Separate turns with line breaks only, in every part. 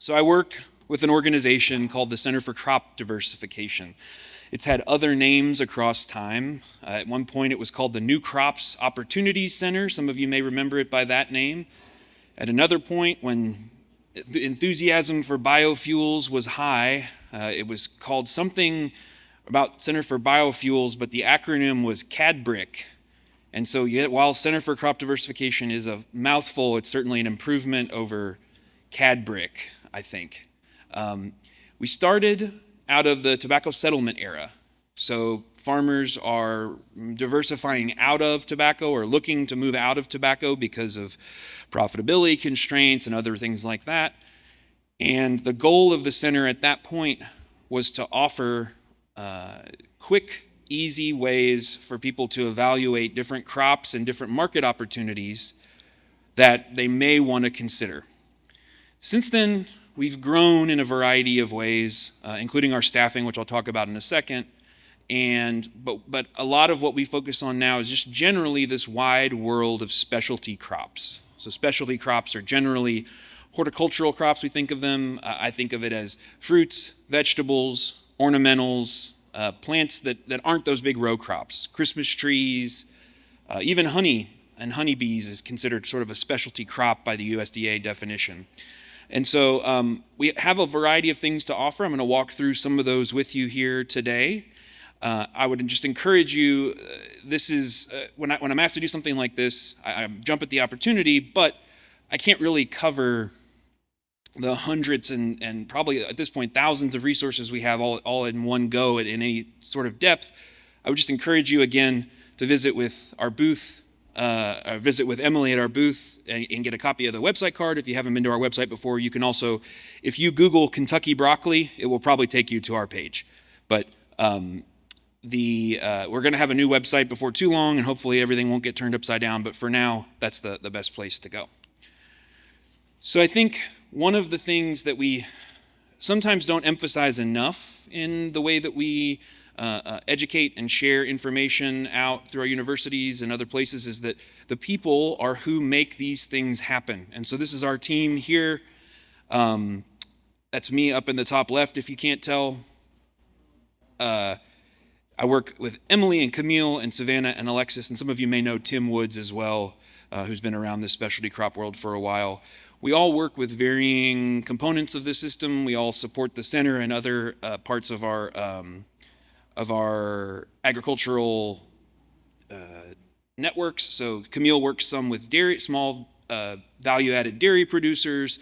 So I work with an organization called the Center for Crop Diversification. It's had other names across time. At one point it was called the New Crops Opportunities Center. Some of you may remember it by that name. At another point, when the enthusiasm for biofuels was high, it was called something about Center for Biofuels, but the acronym was CADBRIC. And so while Center for Crop Diversification is a mouthful, it's certainly an improvement over CADBRIC, I think. We started out of the tobacco settlement era. So farmers are diversifying out of tobacco or looking to move out of tobacco because of profitability constraints and other things like that. And the goal of the center at that point was to offer quick, easy ways for people to evaluate different crops and different market opportunities that they may want to consider. Since then, we've grown in a variety of ways, including our staffing, which I'll talk about in a second. But a lot of what we focus on now is just generally this wide world of specialty crops. So specialty crops are generally horticultural crops, we think of them. I think of it as fruits, vegetables, ornamentals, plants that aren't those big row crops. Christmas trees, even honey and honeybees is considered sort of a specialty crop by the USDA definition. And so we have a variety of things to offer. I'm going to walk through some of those with you here today. I would just encourage you, this is, when I'm asked to do something like this, I jump at the opportunity, but I can't really cover the hundreds and probably at this point thousands of resources we have all in one go in any sort of depth. I would just encourage you again to visit with our booth, visit with Emily at our booth and get a copy of the website card. If you haven't been to our website before, you can also, if you Google Kentucky broccoli, it will probably take you to our page. But we're going to have a new website before too long, and hopefully everything won't get turned upside down. But for now, that's the best place to go. So I think one of the things that we sometimes don't emphasize enough in the way that we educate and share information out through our universities and other places is that the people are who make these things happen. And so this is our team here. That's me up in the top left, if you can't tell. I work with Emily and Camille and Savannah and Alexis, and some of you may know Tim Woods as well, who's been around this specialty crop world for a while. We all work with varying components of the system. We all support the center and other parts of our agricultural networks. So Camille works some with small value-added dairy producers.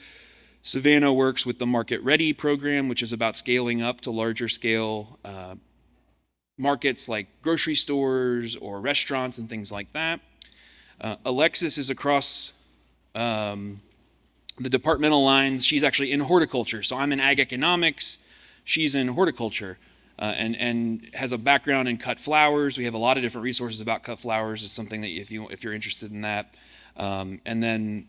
Savannah works with the Market Ready program, which is about scaling up to larger scale markets like grocery stores or restaurants and things like that. Alexis is across the departmental lines. She's actually in horticulture. So I'm in ag economics. She's in horticulture and has a background in cut flowers. We have a lot of different resources about cut flowers. It's something that if you're interested in that. And then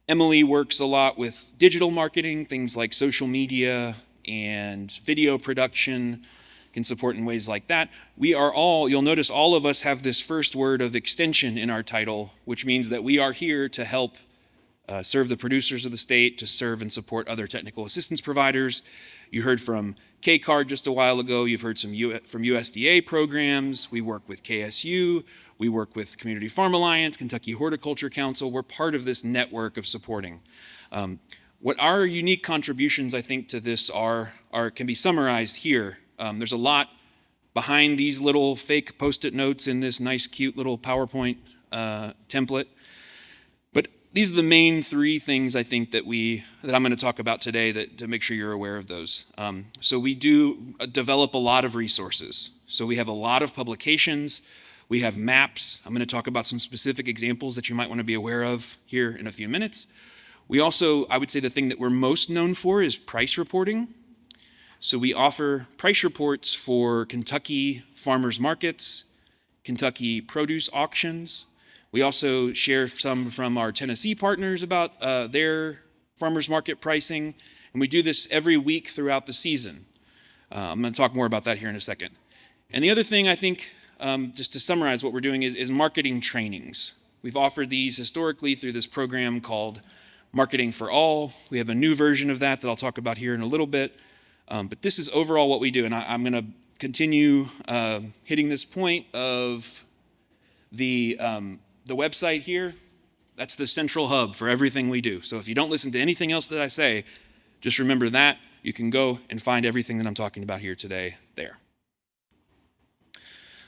Emily works a lot with digital marketing, things like social media and video production, can support in ways like that. We are all, you'll notice all of us have this first word of extension in our title, which means that we are here to help serve the producers of the state, to serve and support other technical assistance providers. You heard from K-Card just a while ago. You've heard from USDA programs. We work with KSU. We work with Community Farm Alliance, Kentucky Horticulture Council. We're part of this network of supporting. What our unique contributions, I think, to this are can be summarized here. There's a lot behind these little fake Post-it notes in this nice, cute little PowerPoint template. But these are the main three things I think that I'm going to talk about today to make sure you're aware of those. So we do develop a lot of resources. So we have a lot of publications. We have maps. I'm going to talk about some specific examples that you might want to be aware of here in a few minutes. We also, I would say the thing that we're most known for is price reporting. So we offer price reports for Kentucky farmers markets, Kentucky produce auctions. We also share some from our Tennessee partners about their farmers market pricing. And we do this every week throughout the season. I'm going to talk more about that here in a second. And the other thing I think, just to summarize what we're doing is marketing trainings. We've offered these historically through this program called Marketing for All. We have a new version of that I'll talk about here in a little bit. But this is overall what we do, and I'm going to continue hitting this point of the website here. That's the central hub for everything we do. So if you don't listen to anything else that I say, just remember that. You can go and find everything that I'm talking about here today there.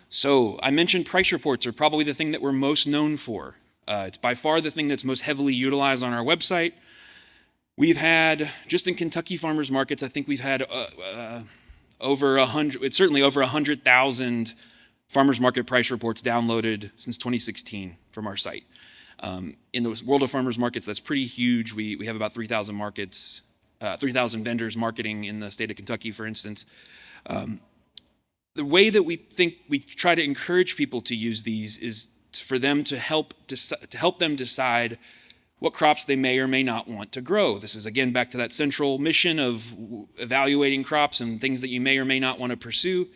So I mentioned price reports are probably the thing that we're most known for. It's by far the thing that's most heavily utilized on our website. We've had, just in Kentucky farmers markets, I think we've had over 100,000 farmers market price reports downloaded since 2016 from our site. In the world of farmers markets, that's pretty huge. We have about 3,000 markets, 3,000 vendors marketing in the state of Kentucky, for instance. The way that we try to encourage people to use these is for them to help them decide what crops they may or may not want to grow. This is, again, back to that central mission of evaluating crops and things that you may or may not want to pursue.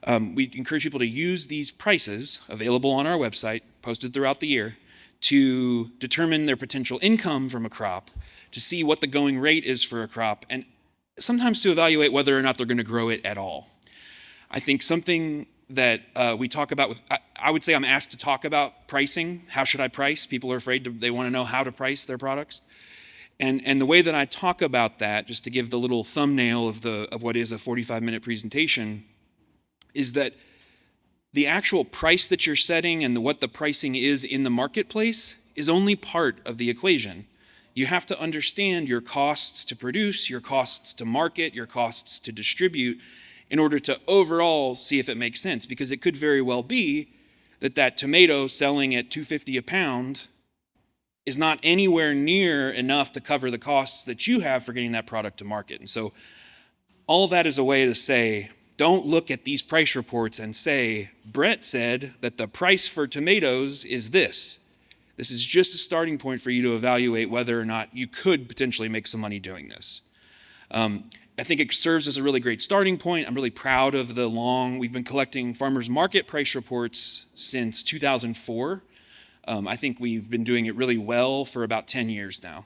We encourage people to use these prices available on our website, posted throughout the year, to determine their potential income from a crop, to see what the going rate is for a crop, and sometimes to evaluate whether or not they're going to grow it at all. I think something that we talk about I would say I'm asked to talk about pricing. How should I price? People are afraid they want to know how to price their products. And the way that I talk about that, just to give the little thumbnail of what is a 45-minute presentation, is that the actual price that you're setting and what the pricing is in the marketplace is only part of the equation. You have to understand your costs to produce, your costs to market, your costs to distribute, in order to overall see if it makes sense, because it could very well be that tomato selling at $2.50 a pound is not anywhere near enough to cover the costs that you have for getting that product to market. And so all that is a way to say, don't look at these price reports and say, Brett said that the price for tomatoes is this. This is just a starting point for you to evaluate whether or not you could potentially make some money doing this. I think it serves as a really great starting point. I'm really proud of we've been collecting farmers market price reports since 2004. I think we've been doing it really well for about 10 years now.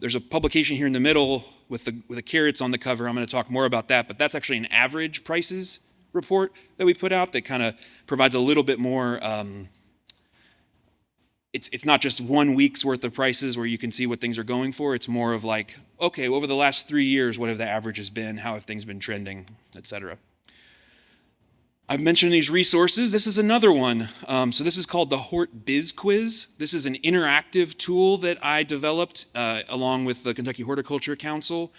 There's a publication here in the middle with the carrots on the cover. I'm going to talk more about that, but that's actually an average prices report that we put out that kind of provides a little bit more. It's not just 1 week's worth of prices where you can see what things are going for. It's more of like, okay, over the last 3 years, what have the averages been? How have things been trending, et cetera? I've mentioned these resources. This is another one. So this is called the Hort Biz Quiz. This is an interactive tool that I developed along with the Kentucky Horticulture Council.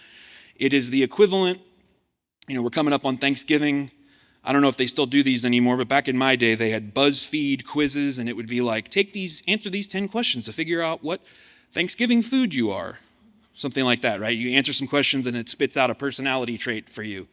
It is the equivalent, we're coming up on Thanksgiving. I don't know if they still do these anymore, but back in my day, they had BuzzFeed quizzes, and it would be like, answer these 10 questions to figure out what Thanksgiving food you are. Something like that, right? You answer some questions, and it spits out a personality trait for you.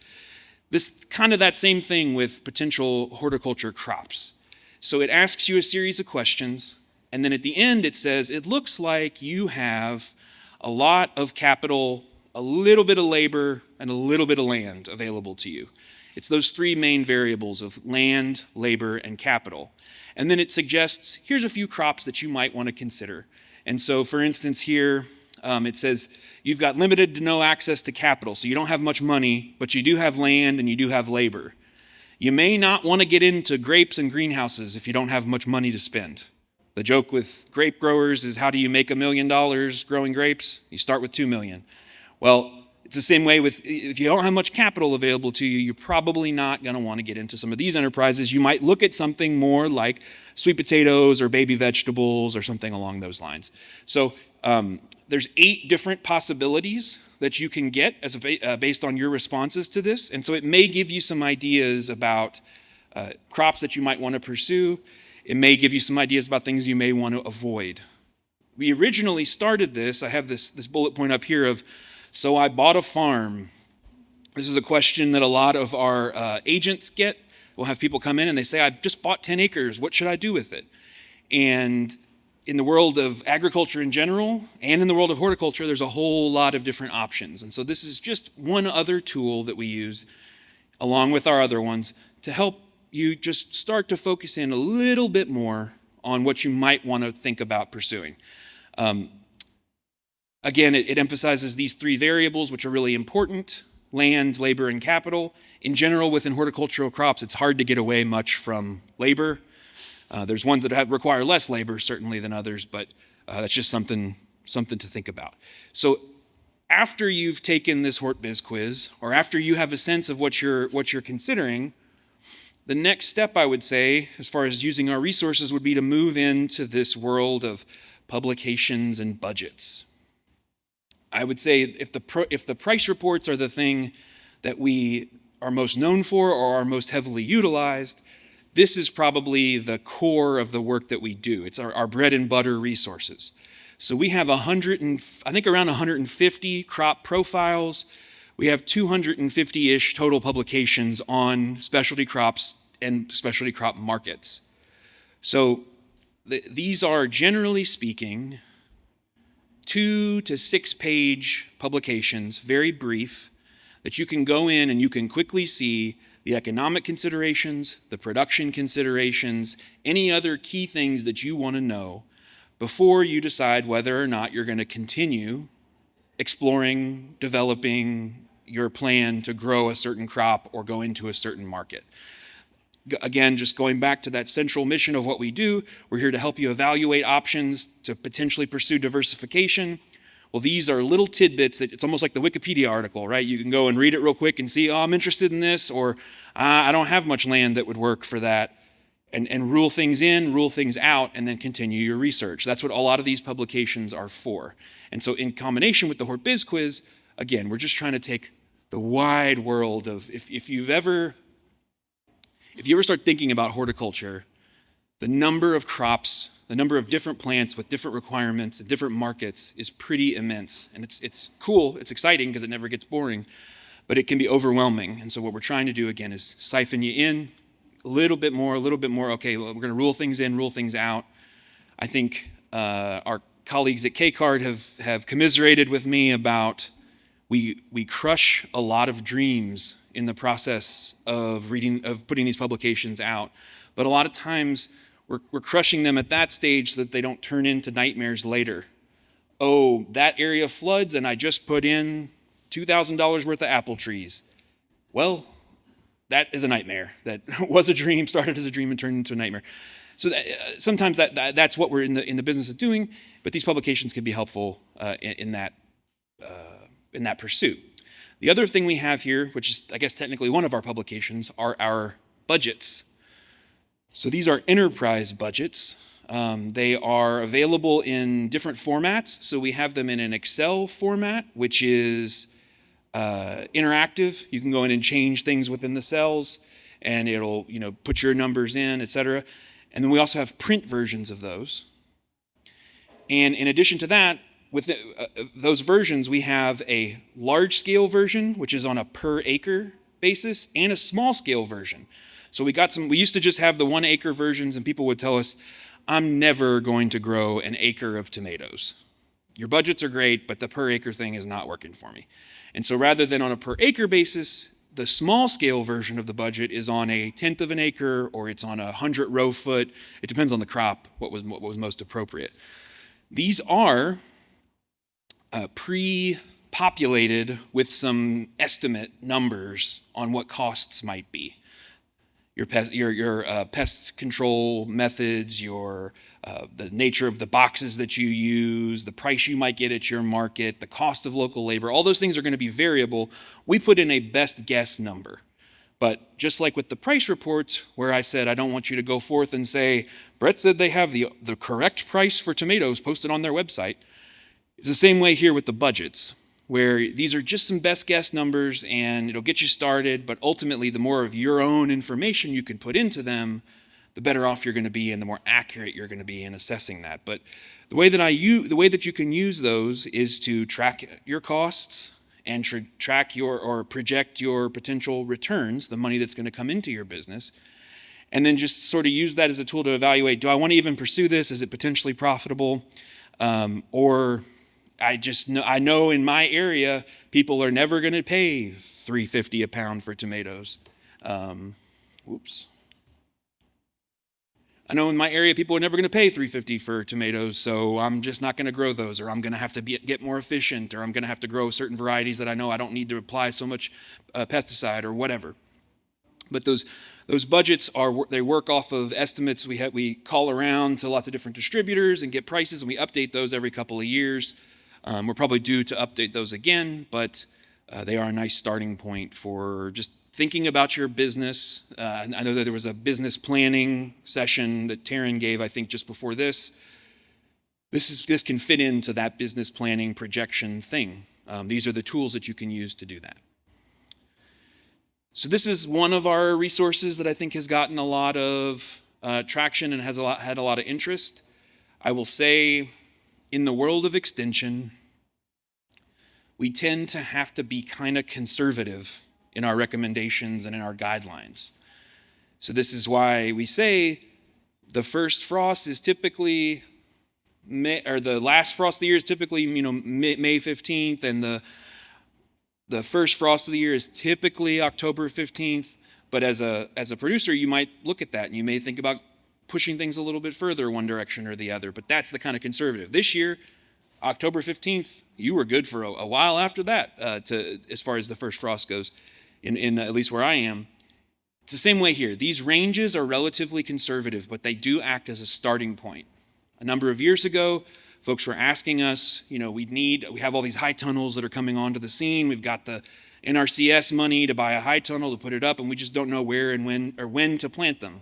This kind of that same thing with potential horticulture crops. So it asks you a series of questions, and then at the end it says, it looks like you have a lot of capital, a little bit of labor, and a little bit of land available to you. It's those three main variables of land, labor, and capital. And then it suggests, here's a few crops that you might want to consider. And so, for instance, here it says, you've got limited to no access to capital, so you don't have much money, but you do have land and you do have labor. You may not want to get into grapes and greenhouses if you don't have much money to spend. The joke with grape growers is, how do you make $1 million growing grapes? You start with $2 million. Well, it's the same way if you don't have much capital available to you, you're probably not going to want to get into some of these enterprises. You might look at something more like sweet potatoes or baby vegetables or something along those lines. So there's 8 different possibilities that you can get based on your responses to this. And so it may give you some ideas about crops that you might want to pursue. It may give you some ideas about things you may want to avoid. We originally started this, I have this bullet point up here of, so I bought a farm. This is a question that a lot of our agents get. We'll have people come in and they say, I just bought 10 acres. What should I do with it? And in the world of agriculture in general and in the world of horticulture, there's a whole lot of different options. And so this is just one other tool that we use along with our other ones to help you just start to focus in a little bit more on what you might want to think about pursuing. Again, it emphasizes these three variables, which are really important: land, labor, and capital. In general, within horticultural crops, it's hard to get away much from labor. There's ones that require less labor, certainly, than others, but that's just something to think about. So after you've taken this HortBiz quiz, or after you have a sense of what you're considering, the next step, I would say, as far as using our resources, would be to move into this world of publications and budgets. I would say if the price reports are the thing that we are most known for or are most heavily utilized, this is probably the core of the work that we do. It's our bread and butter resources. So we have around 150 crop profiles. We have 250-ish total publications on specialty crops and specialty crop markets. So these are, generally speaking, 2 to 6 page publications, very brief, that you can go in and you can quickly see the economic considerations, the production considerations, any other key things that you want to know before you decide whether or not you're going to continue exploring, developing your plan to grow a certain crop or go into a certain market. Again, just going back to that central mission of what we do, we're here to help you evaluate options to potentially pursue diversification. Well, these are little tidbits that it's almost like the Wikipedia article, right? You can go and read it real quick and see, oh, I'm interested in this, or I don't have much land that would work for that, and rule things in, rule things out, and then continue your research. That's what a lot of these publications are for. And so in combination with the HortBiz quiz, again, we're just trying to take the wide world of, if you ever start thinking about horticulture, the number of crops, the number of different plants with different requirements and different markets is pretty immense. And it's cool, it's exciting because it never gets boring, but it can be overwhelming. And so what we're trying to do, again, is siphon you in a little bit more. Okay, well, we're going to rule things in, rule things out. I think our colleagues at K-Card have commiserated with me about we crush a lot of dreams in the process of putting these publications out. But a lot of times we're crushing them at that stage so that they don't turn into nightmares later. Oh, that area floods and I just put in $2,000 worth of apple trees. Well, that is a nightmare. That was a dream, started as a dream and turned into a nightmare. So sometimes that's what we're in the business of doing, but these publications can be helpful in that pursuit. The other thing we have here, which is, I guess, technically one of our publications, are our budgets. So these are enterprise budgets. They are available in different formats. So we have them in an Excel format, which is interactive. You can go in and change things within the cells, and it'll put your numbers in, etc. And then we also have print versions of those. And in addition to that, with those versions, we have a large-scale version, which is on a per-acre basis, and a small-scale version. So we used to just have the 1-acre versions, and people would tell us, I'm never going to grow an acre of tomatoes. Your budgets are great, but the per-acre thing is not working for me. And so rather than on a per-acre basis, the small-scale version of the budget is on a 1/10 of an acre, or it's on a 100 row foot. It depends on the crop, what was most appropriate. These are pre-populated with some estimate numbers on what costs might be. Your pest control methods, the nature of the boxes that you use, the price you might get at your market, the cost of local labor, all those things are going to be variable. We put in a best guess number. But just like with the price reports, where I said I don't want you to go forth and say, Brett said they have the correct price for tomatoes posted on their website, it's the same way here with the budgets, where these are just some best guess numbers and it'll get you started, but ultimately the more of your own information you can put into them, the better off you're going to be and the more accurate you're going to be in assessing that. But the way that you can use those is to track your costs and track or project your potential returns, the money that's going to come into your business, and then just sort of use that as a tool to evaluate, do I want to even pursue this? Is it potentially profitable? Or I know in my area, people are never going to pay $3.50 a pound for tomatoes. I know in my area people are never going to pay $3.50 for tomatoes, so I'm just not going to grow those, or I'm going to have to get more efficient, or I'm going to have to grow certain varieties that I know I don't need to apply so much pesticide or whatever. But those budgets they work off of estimates. We call around to lots of different distributors and get prices, and we update those every couple of years. We're probably due to update those again, but they are a nice starting point for just thinking about your business. I know that there was a business planning session that Taryn gave, I think, just before this. This can fit into that business planning projection thing. These are the tools that you can use to do that. So this is one of our resources that I think has gotten a lot of traction and has had a lot of interest. I will say, in the world of extension, we tend to have to be kind of conservative in our recommendations and in our guidelines. So this is why we say the first frost is typically the last frost of the year is typically May 15th, and the first frost of the year is typically October 15th. But as a producer, you might look at that and you may think about pushing things a little bit further one direction or the other. But that's the kind of conservative. This year, October 15th, you were good for a while after that, as far as the first frost goes, in at least where I am. It's the same way here. These ranges are relatively conservative, but they do act as a starting point. A number of years ago, folks were asking us, we have all these high tunnels that are coming onto the scene. We've got the NRCS money to buy a high tunnel to put it up, and we just don't know where and when to plant them.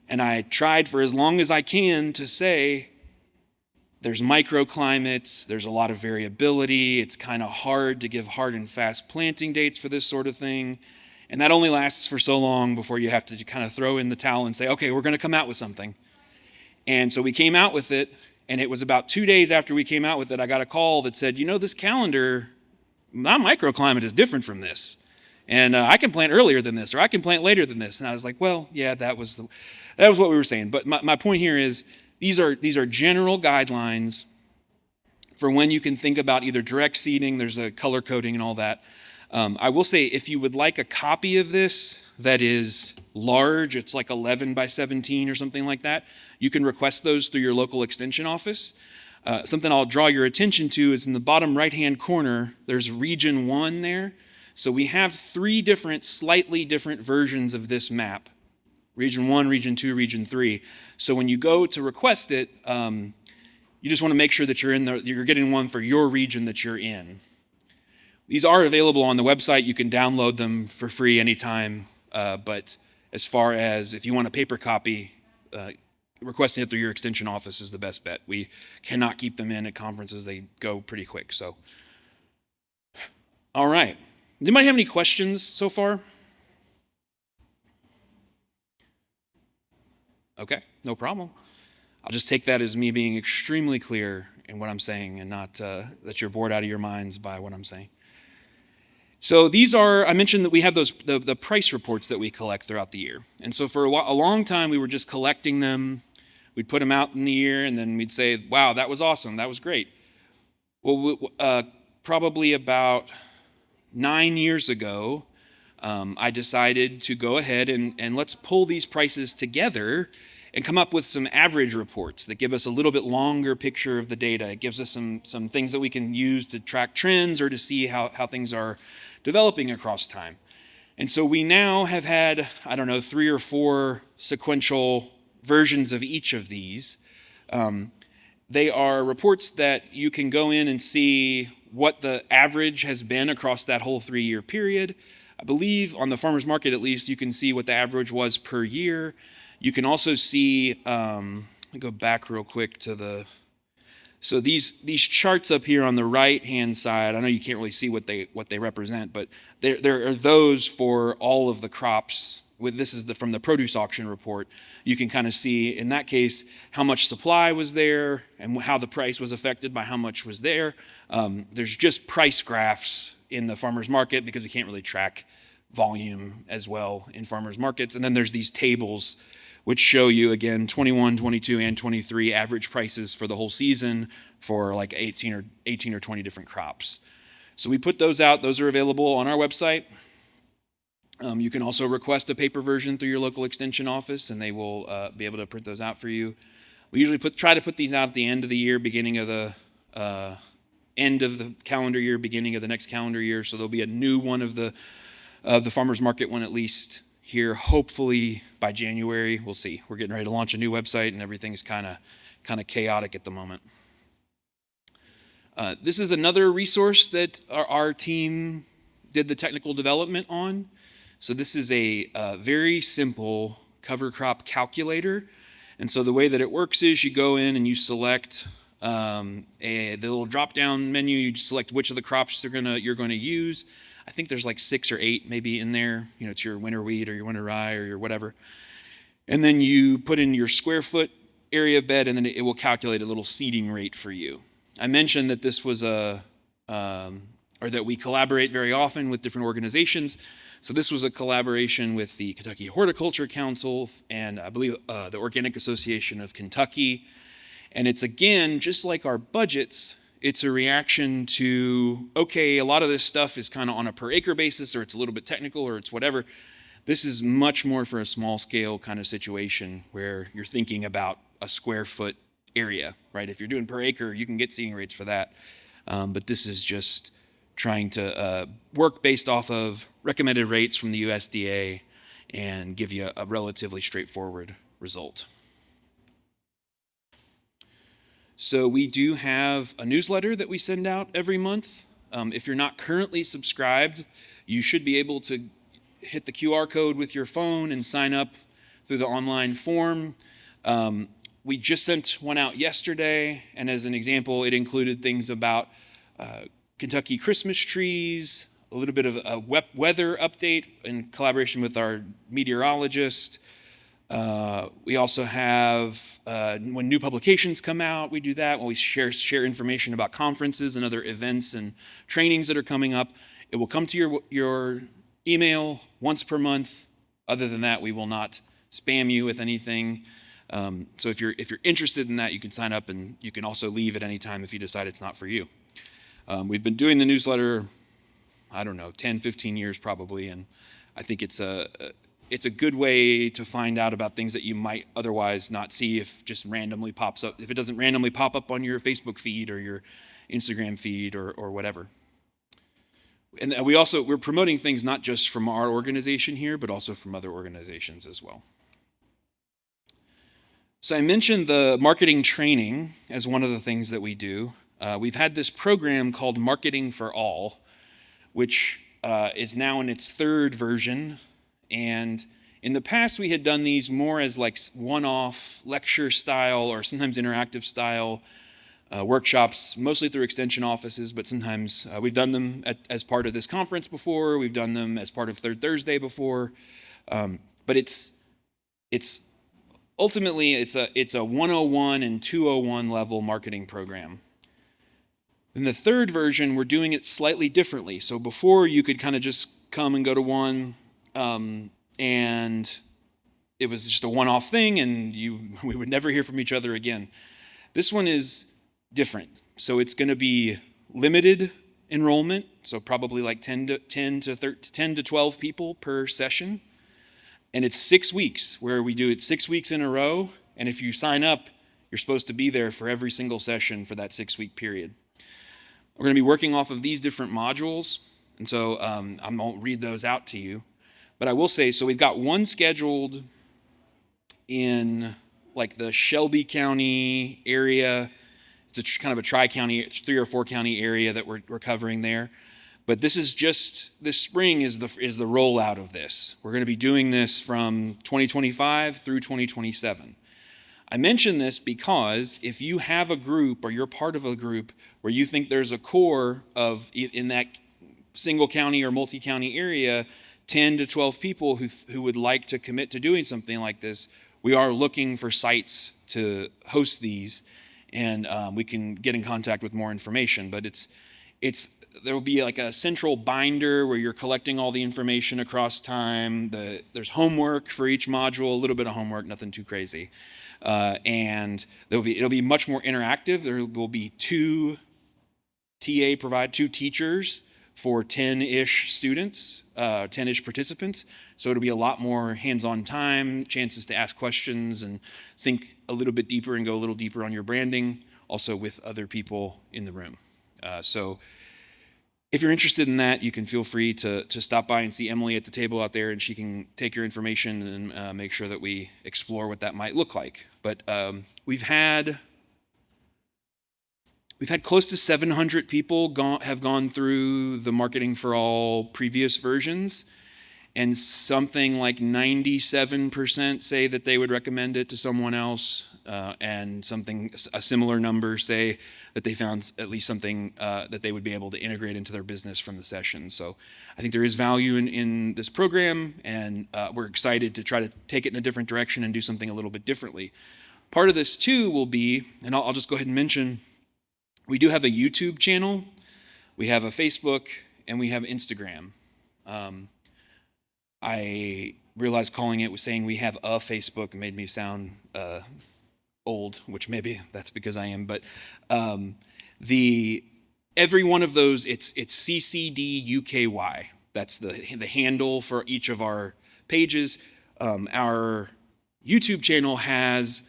And I tried for as long as I can to say, there's microclimates, there's a lot of variability, it's kind of hard to give hard and fast planting dates for this sort of thing, and that only lasts for so long before you have to kind of throw in the towel and say, okay, we're going to come out with something. And so we came out with it, and it was about 2 days after we came out with it, I got a call that said, this calendar, my microclimate is different from this, and I can plant earlier than this, or I can plant later than this. And I was like, well, yeah, that was what we were saying. But my point here is, these are general guidelines for when you can think about either direct seeding, there's a color coding and all that. I will say, if you would like a copy of this that is large, it's like 11 by 17 or something like that, you can request those through your local extension office. Something I'll draw your attention to is in the bottom right-hand corner, there's Region 1 there. So we have 3 slightly different versions of this map. Region 1, Region 2, Region 3. So when you go to request it, you just want to make sure that you're getting one for your region that you're in. These are available on the website. You can download them for free anytime. But as far as if you want a paper copy, requesting it through your extension office is the best bet. We cannot keep them in at conferences. They go pretty quick. So, all right. Anybody have any questions so far? Okay, no problem. I'll just take that as me being extremely clear in what I'm saying and not that you're bored out of your minds by what I'm saying. So I mentioned that we have the price reports that we collect throughout the year. And so for a long time, we were just collecting them. We'd put them out in the year, and then we'd say, wow, that was awesome. That was great. Well, probably about 9 years ago, I decided to go ahead and let's pull these prices together and come up with some average reports that give us a little bit longer picture of the data. It gives us some things that we can use to track trends or to see how things are developing across time. And so we now have had, 3 or 4 sequential versions of each of these. They are reports that you can go in and see what the average has been across that whole 3-year period. I believe on the farmer's market, at least, you can see what the average was per year. You can also see, let me go back real quick to so these charts up here on the right-hand side, I know you can't really see what they represent, but there are those for all of the crops. This is from the produce auction report. You can kind of see, in that case, how much supply was there and how the price was affected by how much was there. There's just price graphs in the farmer's market because we can't really track volume as well in farmers markets. And then there's these tables which show you, again, 21, 22, and 23 average prices for the whole season for like 18 or 20 different crops. So we put those out. Those are available on our website. You can also request a paper version through your local extension office, and they will be able to print those out for you. We usually try to put these out at the end of the year, beginning of the end of the calendar year, beginning of the next calendar year. So there'll be a new one of the farmers market one at least here, hopefully by January. We'll see. We're getting ready to launch a new website, and everything's kind of chaotic at the moment. This is another resource that our team did the technical development on. So this is a very simple cover crop calculator. And so the way that it works is you go in and you select the little drop-down menu. You just select which of the crops you're going to use. I think there's like 6 or 8 maybe in there. You know, it's your winter wheat or your winter rye or your whatever. And then you put in your square foot area of bed, and then it will calculate a little seeding rate for you. I mentioned that this was or that we collaborate very often with different organizations. So this was a collaboration with the Kentucky Horticulture Council and I believe the Organic Association of Kentucky. And it's, again, just like our budgets, it's a reaction to, okay, a lot of this stuff is kind of on a per acre basis, or it's a little bit technical, or it's whatever. This is much more for a small scale kind of situation where you're thinking about a square foot area, right? If you're doing per acre, you can get seeding rates for that. But this is just trying to work based off of recommended rates from the USDA and give you a relatively straightforward result. So we do have a newsletter that we send out every month. If you're not currently subscribed, you should be able to hit the QR code with your phone and sign up through the online form. We just sent one out yesterday, and as an example, it included things about Kentucky Christmas trees, a little bit of a weather update in collaboration with our meteorologist. We also have, when new publications come out, we do that. When we share information about conferences and other events and trainings that are coming up, it will come to your email once per month. Other than that, we will not spam you with anything. So if you're interested in that, you can sign up, and you can also leave at any time if you decide it's not for you. We've been doing the newsletter, I don't know, 10, 15 years probably, and I think it's a good way to find out about things that you might otherwise not see if just randomly pops up, if it doesn't randomly pop up on your Facebook feed or your Instagram feed or whatever. And we're promoting things not just from our organization here, but also from other organizations as well. So I mentioned the marketing training as one of the things that we do. We've had this program called Marketing for All, which is now in its 3rd version. And in the past, we had done these more as like one-off lecture style or sometimes interactive style workshops, mostly through extension offices, but sometimes we've done them as part of this conference before. We've done them as part of Third Thursday before. But it's ultimately it's a 101 and 201 level marketing program. In the 3rd version, we're doing it slightly differently. So before, you could kind of just come and go to one, and it was just a one-off thing, and we would never hear from each other again. This one is different. So it's going to be limited enrollment, so probably like 10 to 12 people per session. And it's 6 weeks, where we do it 6 weeks in a row. And if you sign up, you're supposed to be there for every single session for that 6-week period. We're going to be working off of these different modules, and so I won't read those out to you. But I will say, so we've got one scheduled in like the Shelby County area. It's kind of a tri-county, 3 or 4 county area that we're covering there. But this spring is the rollout of this. We're going to be doing this from 2025 through 2027. I mention this because if you have a group or you're part of a group where you think there's a core of, in that single county or multi-county area, 10 to 12 people who would like to commit to doing something like this, we are looking for sites to host these, and we can get in contact with more information. But there will be like a central binder where you're collecting all the information across time. There's homework for each module, a little bit of homework, nothing too crazy. And it'll be much more interactive. There will be 2 teachers for 10-ish students, 10-ish participants. So it'll be a lot more hands-on time, chances to ask questions and think a little bit deeper and go a little deeper on your branding, also with other people in the room. So if you're interested in that, you can feel free to stop by and see Emily at the table out there, and she can take your information and make sure that we explore what that might look like. But we've had close to 700 people have gone through the Marketing for All previous versions, and something like 97% say that they would recommend it to someone else, and a similar number say that they found at least something that they would be able to integrate into their business from the session. So I think there is value in this program, and we're excited to try to take it in a different direction and do something a little bit differently. Part of this too will be, and I'll just go ahead and mention, we do have a YouTube channel, we have a Facebook, and we have Instagram. I realized saying we have a Facebook made me sound old, which maybe that's because I am, but every one of those, it's CCD UKY. That's the handle for each of our pages. Our YouTube channel has,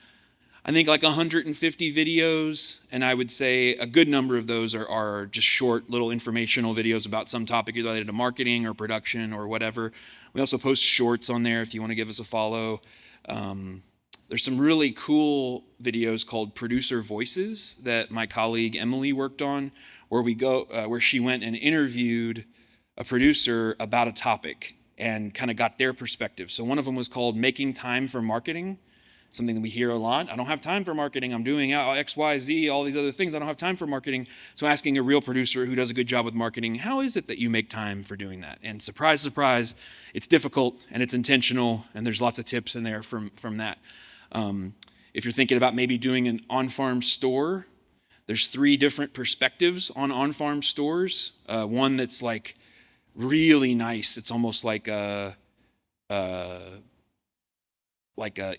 I think, like 150 videos, and I would say a good number of those are just short little informational videos about some topic related to marketing or production or whatever. We also post shorts on there if you want to give us a follow. There's some really cool videos called Producer Voices that my colleague Emily worked on, where she went and interviewed a producer about a topic and kind of got their perspective. So one of them was called Making Time for Marketing, something that we hear a lot. I don't have time for marketing. I'm doing X, Y, Z, all these other things. I don't have time for marketing. So asking a real producer who does a good job with marketing, how is it that you make time for doing that? And surprise, surprise, it's difficult and it's intentional, and there's lots of tips in there from that. If you're thinking about maybe doing an on-farm store, there's 3 different perspectives on on-farm stores. One that's like really nice. It's almost like a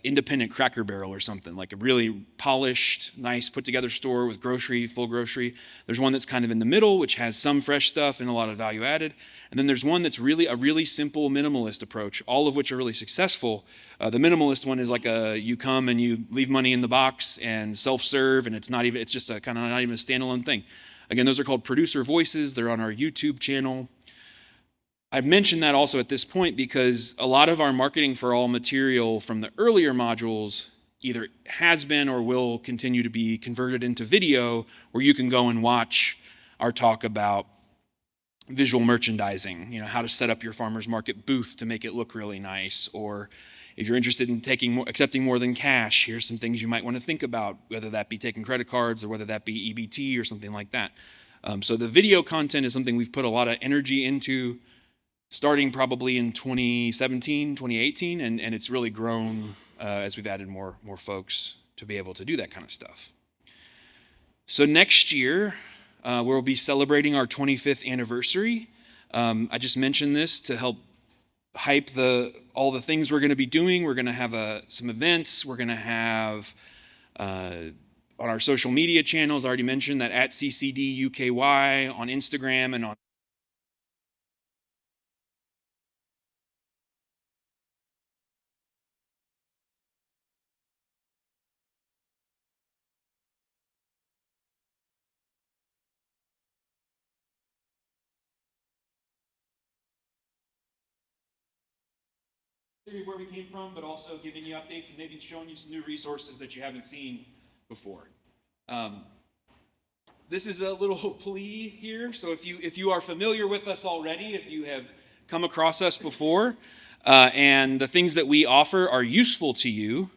independent Cracker Barrel or something, like a really polished, nice, put-together store with full grocery. There's one that's kind of in the middle, which has some fresh stuff and a lot of value added. And then there's one that's really a really simple minimalist approach, all of which are really successful. The minimalist one is like you come and you leave money in the box and self-serve, and it's just not even a standalone thing. Again, those are called Producer Voices. They're on our YouTube channel. I've mentioned that also at this point because a lot of our Marketing for All material from the earlier modules either has been or will continue to be converted into video, where you can go and watch our talk about visual merchandising, how to set up your farmer's market booth to make it look really nice, or if you're interested in accepting more than cash, here's some things you might want to think about, whether that be taking credit cards or whether that be EBT or something like that. So the video content is something we've put a lot of energy into, starting probably in 2017, 2018, and it's really grown as we've added more folks to be able to do that kind of stuff. So next year, we'll be celebrating our 25th anniversary. I just mentioned this to help hype all the things we're going to be doing. We're going to have some events. We're going to have, on our social media channels, I already mentioned that at CCD UKY on Instagram and on where we came from, but also giving you updates and maybe showing you some new resources that you haven't seen before. This is a little plea here. So if you are familiar with us already, if you have come across us before, and the things that we offer are useful to you,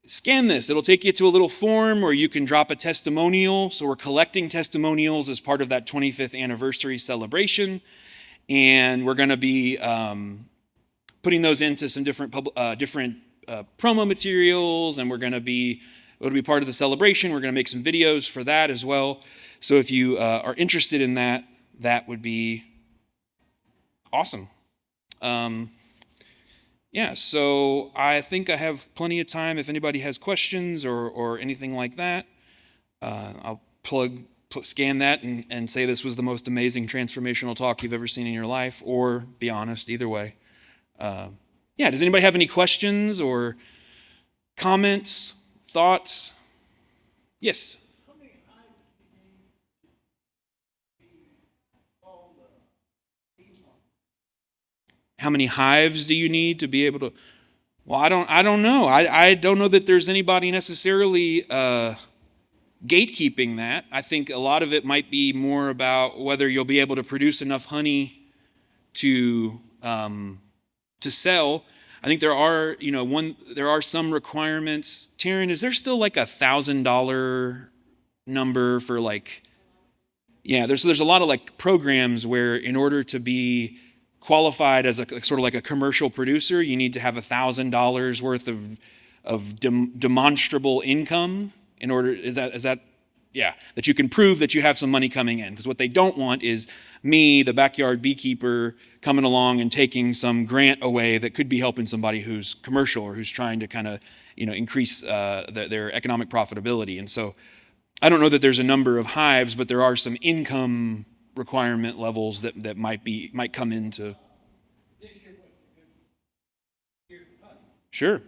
scan this. It'll take you to a little form where you can drop a testimonial. So we're collecting testimonials as part of that 25th anniversary celebration, and we're going to be putting those into some different promo materials, and it'll be part of the celebration. We're going to make some videos for that as well. So if you are interested in that, that would be awesome. So I think I have plenty of time if anybody has questions or anything like that. I'll plug scan that and say this was the most amazing transformational talk you've ever seen in your life, or be honest, either way. Yeah, does anybody have any questions or comments, thoughts? Yes? How many hives do you need to be able to? Well, I don't know. I don't know that there's anybody necessarily gatekeeping that. I think a lot of it might be more about whether you'll be able to produce enough honey to sell. I think there are, there are some requirements. Taryn, is there still like $1,000 number for like? Yeah, there's a lot of like programs where in order to be qualified as a sort of like a commercial producer, you need to have $1,000 worth of demonstrable income in order, is that yeah, that you can prove that you have some money coming in. Because what they don't want is me, the backyard beekeeper, coming along and taking some grant away that could be helping somebody who's commercial or who's trying to kind of, increase their economic profitability. And so I don't know that there's a number of hives, but there are some income requirement levels that might come into. Sure.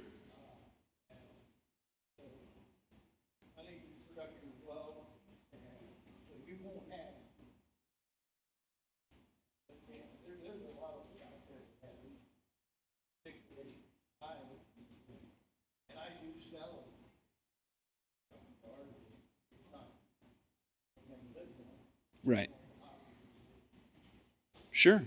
Right. Sure.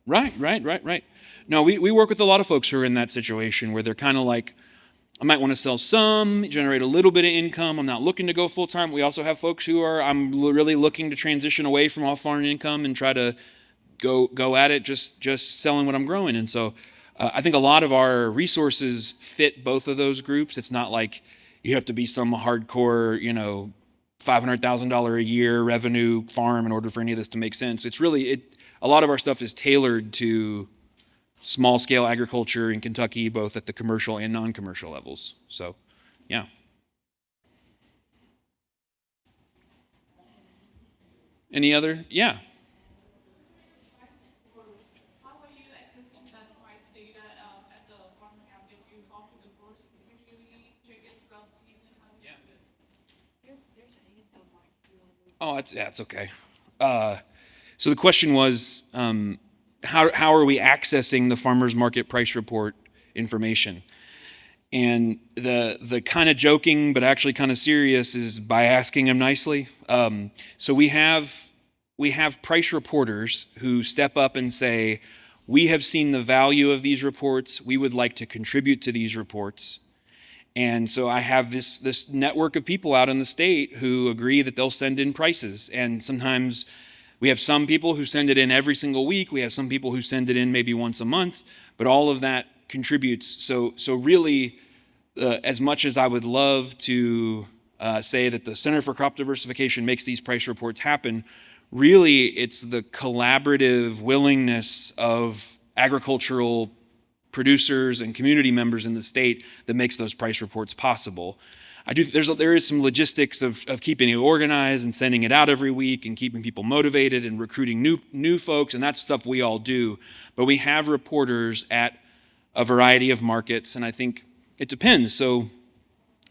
Right. No, we work with a lot of folks who are in that situation where they're kind of like, I might want to sell some, generate a little bit of income. I'm not looking to go full time. We also have folks who are, I'm really looking to transition away from all foreign income and try to go at it just selling what I'm growing. And so I think a lot of our resources fit both of those groups. It's not like you have to be some hardcore, $500,000 a year revenue farm in order for any of this to make sense. It's really, a lot of our stuff is tailored to small scale agriculture in Kentucky, both at the commercial and non-commercial levels. So, yeah. Any other? Yeah. Oh, it's okay. So the question was, how are we accessing the farmers market price report information? And the kind of joking but actually kind of serious is by asking them nicely. So we have price reporters who step up and say, we have seen the value of these reports. We would like to contribute to these reports. And so I have this network of people out in the state who agree that they'll send in prices. And sometimes we have some people who send it in every single week. We have some people who send it in maybe once a month. But all of that contributes. So really, as much as I would love to say that the Center for Crop Diversification makes these price reports happen, really it's the collaborative willingness of agricultural producers and community members in the state that makes those price reports possible. There is some logistics of keeping it organized and sending it out every week and keeping people motivated and recruiting new folks, and that's stuff we all do. But we have reporters at a variety of markets, and I think it depends. So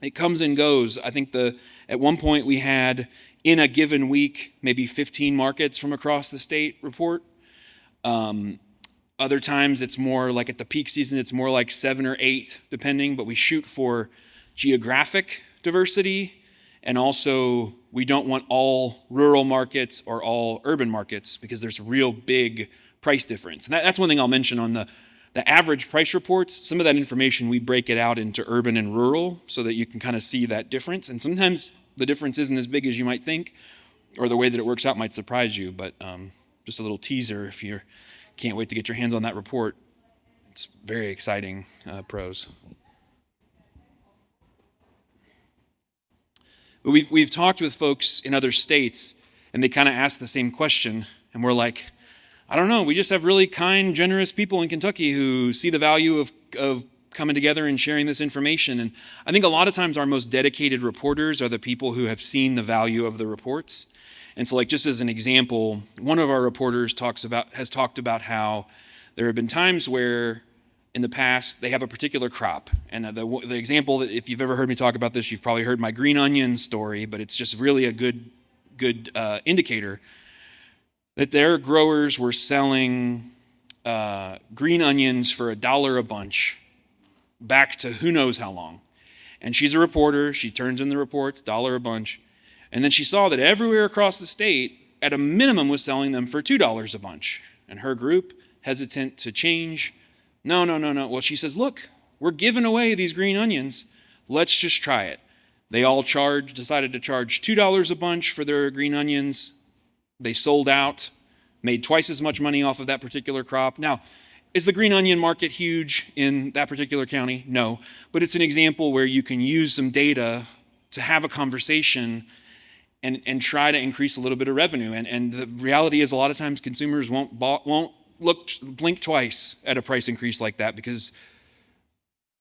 it comes and goes. I think at one point we had, in a given week, maybe 15 markets from across the state report. Other times it's more like at the peak season, it's more like 7 or 8, depending, but we shoot for geographic diversity, and also we don't want all rural markets or all urban markets because there's a real big price difference. And that's one thing I'll mention on the average price reports. Some of that information, we break it out into urban and rural so that you can kind of see that difference. And sometimes the difference isn't as big as you might think, or the way that it works out might surprise you, but just a little teaser if you can't wait to get your hands on that report. It's very exciting prose. But we've talked with folks in other states, and they kind of ask the same question, and we're like, I don't know, we just have really kind, generous people in Kentucky who see the value of coming together and sharing this information. And I think a lot of times our most dedicated reporters are the people who have seen the value of the reports. And so, like, just as an example, one of our reporters has talked about how there have been times where in the past they have a particular crop. And the example that, if you've ever heard me talk about this, you've probably heard my green onion story, but it's just really a good indicator that their growers were selling green onions for $1 a bunch back to who knows how long. And she's a reporter. She turns in the reports, $1 a bunch. And then she saw that everywhere across the state, at a minimum, was selling them for $2 a bunch. And her group, hesitant to change, no. Well, she says, look, we're giving away these green onions. Let's just try it. They all decided to charge $2 a bunch for their green onions. They sold out, made twice as much money off of that particular crop. Now, is the green onion market huge in that particular county? No. But it's an example where you can use some data to have a conversation and try to increase a little bit of revenue. And the reality is, a lot of times consumers won't blink twice at a price increase like that, because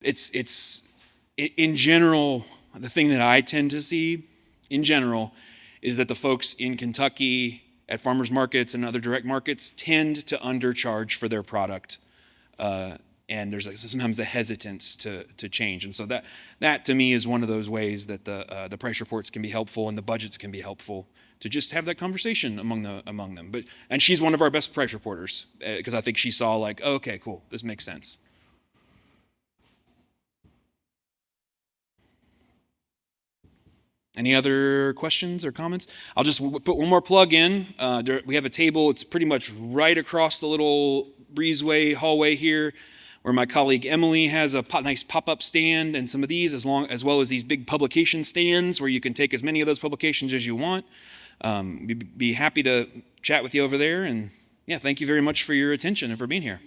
it's in general, the thing that I tend to see in general is that the folks in Kentucky at farmers markets and other direct markets tend to undercharge for their product. And there's sometimes a hesitance to change. And so that to me is one of those ways that the price reports can be helpful and the budgets can be helpful, to just have that conversation among them. And she's one of our best price reporters, because I think she saw, like, oh, okay, cool, this makes sense. Any other questions or comments? I'll just put one more plug in. We have a table. It's pretty much right across the little breezeway hallway here, where my colleague Emily has a nice pop-up stand, and some of these, as well as these big publication stands where you can take as many of those publications as you want. We'd be happy to chat with you over there. And yeah, thank you very much for your attention and for being here.